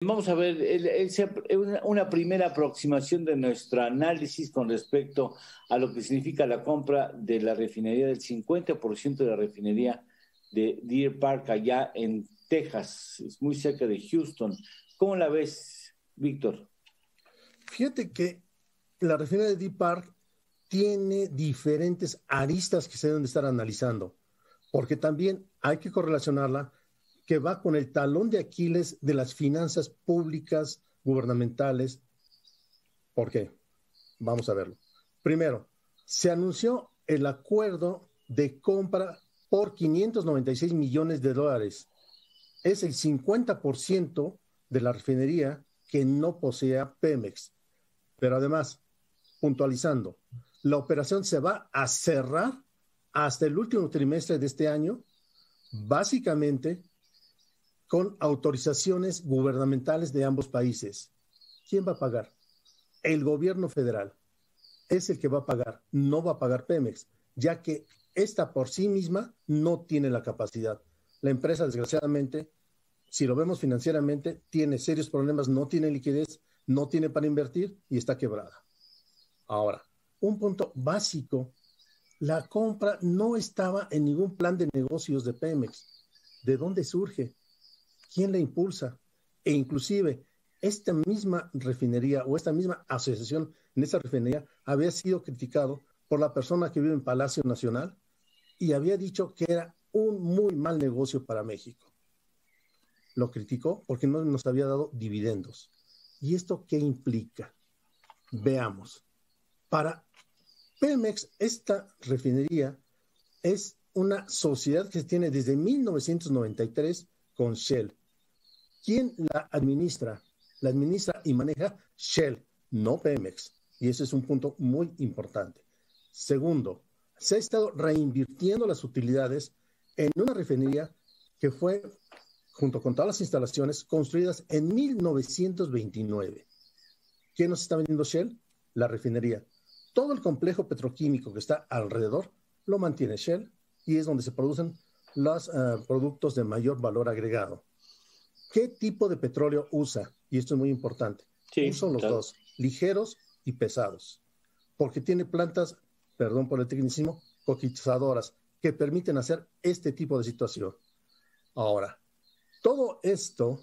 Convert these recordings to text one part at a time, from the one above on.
Vamos a ver una primera aproximación de nuestro análisis con respecto a lo que significa la compra de la refinería del 50% de la refinería de Deer Park allá en Texas, es muy cerca de Houston. ¿Cómo la ves, Víctor? Fíjate que la refinería de Deer Park tiene diferentes aristas que se deben de estar analizando, porque también hay que correlacionarla que va con el talón de Aquiles de las finanzas públicas gubernamentales. ¿Por qué? Vamos a verlo. Primero, se anunció el acuerdo de compra por 596 millones de dólares. Es el 50% de la refinería que no posea Pemex. Pero además, puntualizando, la operación se va a cerrar hasta el último trimestre de este año, básicamente con autorizaciones gubernamentales de ambos países. ¿Quién va a pagar? El gobierno federal es el que va a pagar, no va a pagar Pemex, ya que esta por sí misma no tiene la capacidad. La empresa, desgraciadamente, si lo vemos financieramente, tiene serios problemas, no tiene liquidez, no tiene para invertir y está quebrada. Ahora, un punto básico, la compra no estaba en ningún plan de negocios de Pemex. ¿De dónde surge? ¿Quién la impulsa? E inclusive, esta misma refinería o esta misma asociación en esta refinería había sido criticado por la persona que vive en Palacio Nacional y había dicho que era un muy mal negocio para México. Lo criticó porque no nos había dado dividendos. ¿Y esto qué implica? Veamos. Para Pemex, esta refinería es una sociedad que se tiene desde 1993 con Shell. ¿Quién la administra? La administra y maneja Shell, no Pemex. Y ese es un punto muy importante. Segundo, se ha estado reinvirtiendo las utilidades en una refinería que fue, junto con todas las instalaciones, construidas en 1929. ¿Quién nos está vendiendo Shell? La refinería. Todo el complejo petroquímico que está alrededor lo mantiene Shell y es donde se producen los productos de mayor valor agregado. ¿Qué tipo de petróleo usa? Y esto es muy importante. Sí, usan los dos, ligeros y pesados, porque tiene plantas, perdón por el tecnicismo, coquizadoras, que permiten hacer este tipo de situación. Ahora, todo esto,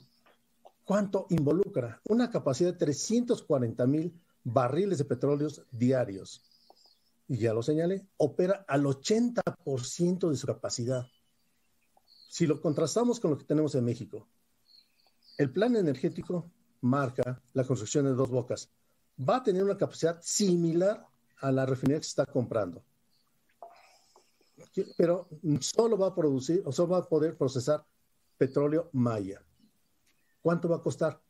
¿cuánto involucra? Una capacidad de 340,000 barriles de petróleos diarios. Y ya lo señalé, opera al 80% de su capacidad. Si lo contrastamos con lo que tenemos en México, el plan energético marca la construcción de Dos Bocas. Va a tener una capacidad similar a la refinería que se está comprando. Pero solo va a producir o solo va a poder procesar petróleo Maya. ¿Cuánto va a costar?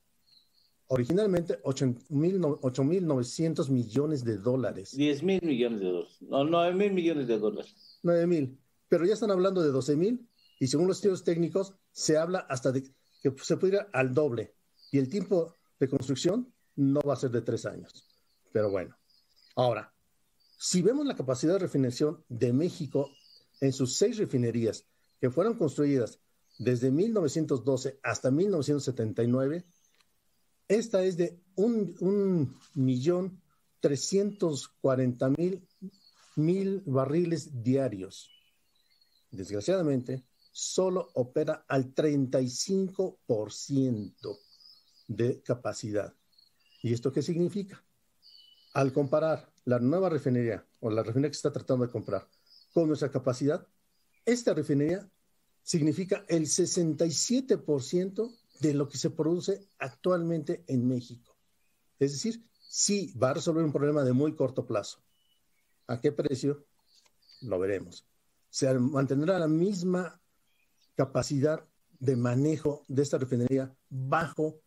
Originalmente 8,900 millones de dólares. 10,000 millones de dólares. No, 9,000 millones de dólares. 9,000. Pero ya están hablando de 12,000 y según los estudios técnicos se habla hasta de que se puede ir al doble. Y el tiempo de construcción no va a ser de 3 años. Pero bueno. Ahora, si vemos la capacidad de refinación de México en sus 6 refinerías que fueron construidas desde 1912 hasta 1979, esta es de 1,340,000 barriles diarios. Desgraciadamente, solo opera al 35% de capacidad. ¿Y esto qué significa? Al comparar la nueva refinería o la refinería que se está tratando de comprar con nuestra capacidad, esta refinería significa el 67% de lo que se produce actualmente en México. Es decir, sí va a resolver un problema de muy corto plazo. ¿A qué precio? Lo veremos. Se mantendrá la misma capacidad de manejo de esta refinería bajo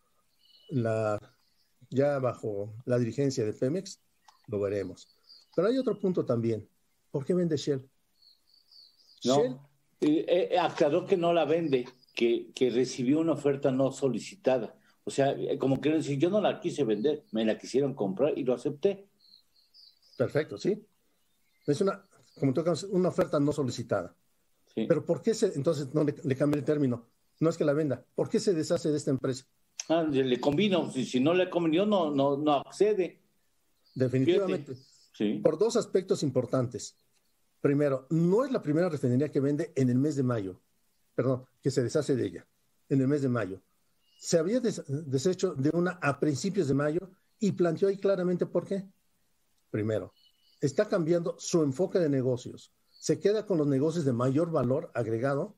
la dirigencia de Pemex, lo veremos. Pero hay otro punto también. ¿Por qué vende Shell? No, aclaró que no la vende, que recibió una oferta no solicitada. O sea, como quieren decir, yo no la quise vender, me la quisieron comprar y lo acepté. Perfecto, sí. Es una oferta no solicitada. Sí. Pero ¿por qué entonces no le cambia el término? No es que la venda. ¿Por qué se deshace de esta empresa? Le convino, si no le convenió, no accede. Definitivamente. Sí. Por dos aspectos importantes. Primero, no es la primera refinería que vende en el mes de mayo, perdón, que se deshace de ella, en el mes de mayo. Se había deshecho de una a principios de mayo y planteó ahí claramente por qué. Primero, está cambiando su enfoque de negocios. Se queda con los negocios de mayor valor agregado.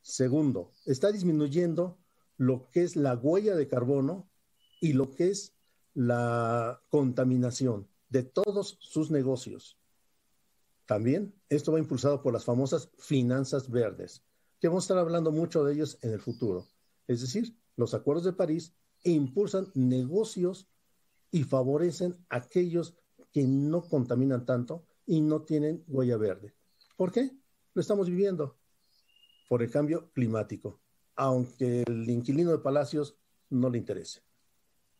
Segundo, está disminuyendo lo que es la huella de carbono y lo que es la contaminación de todos sus negocios. También esto va impulsado por las famosas finanzas verdes, que vamos a estar hablando mucho de ellos en el futuro. Es decir, los acuerdos de París impulsan negocios y favorecen a aquellos que no contaminan tanto y no tienen huella verde. ¿Por qué? Lo estamos viviendo por el cambio climático, aunque el inquilino de Palacios no le interese.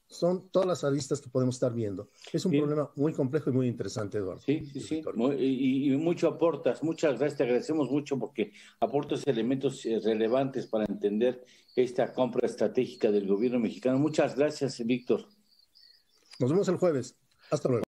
Son todas las aristas que podemos estar viendo. Es un problema muy complejo y muy interesante, Eduardo. Sí. Y mucho aportas. Muchas gracias, te agradecemos mucho porque aportas elementos relevantes para entender esta compra estratégica del gobierno mexicano. Muchas gracias, Víctor. Nos vemos el jueves. Hasta luego.